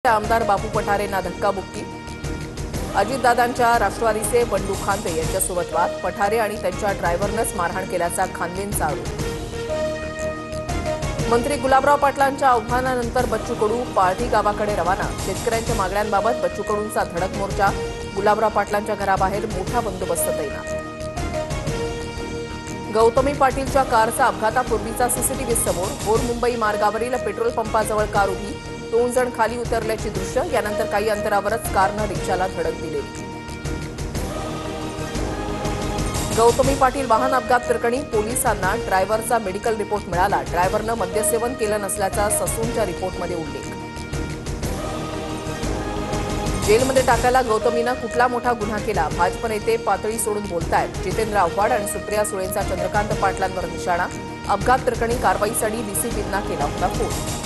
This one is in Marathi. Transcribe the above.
आमदार बापू पठारेंना धक्काबुक्की। अजितदादांच्या राष्ट्रवादीचे बंडू खांदे यांच्यासोबत वाद। पठारे आणि त्यांच्या ड्रायव्हरनंच मारहाण केल्याचा खांदेंचा आरोप। मंत्री गुलाबराव पाटलांच्या आव्हानानंतर बच्चू कडू पाळधी गावाकडे रवाना। शेतकऱ्यांच्या मागण्यांबाबत बच्चू कडूंचा धडक मोर्चा। गुलाबराव पाटलांच्या घराबाहेर मोठा बंदोबस्त तैनात। गौतमी पाटीलच्या कारचा अपघातापूर्वीचा सीसीटीव्ही समोर। भोर मुंबई मार्गावरील पेट्रोल पंपाजवळ कार उभी। 2 जण खाली उतरल्याची दृश्य। यानंतर काही अंतरावरच कारनं रिक्षाला धडक दिली। गौतमी पाटील वाहन अपघात प्रकरणी पोलिसांना ड्रायव्हरचा मेडिकल रिपोर्ट मिळाला। ड्रायव्हरनं मद्यसेवन केलं नसल्याचा ससूनच्या रिपोर्टमध्ये उल्लेख। जेलमध्ये टाकायला गौतमीनं कुठला मोठा गुन्हा केला? भाजप नेते पातळी सोडून बोलतायत। जितेंद्र आव्हाड आणि सुप्रिया सुळेंचा चंद्रकांत पाटलांवर निशाणा। अपघात प्रकरणी कारवाईसाठी डीसीपींना केला होता फोन।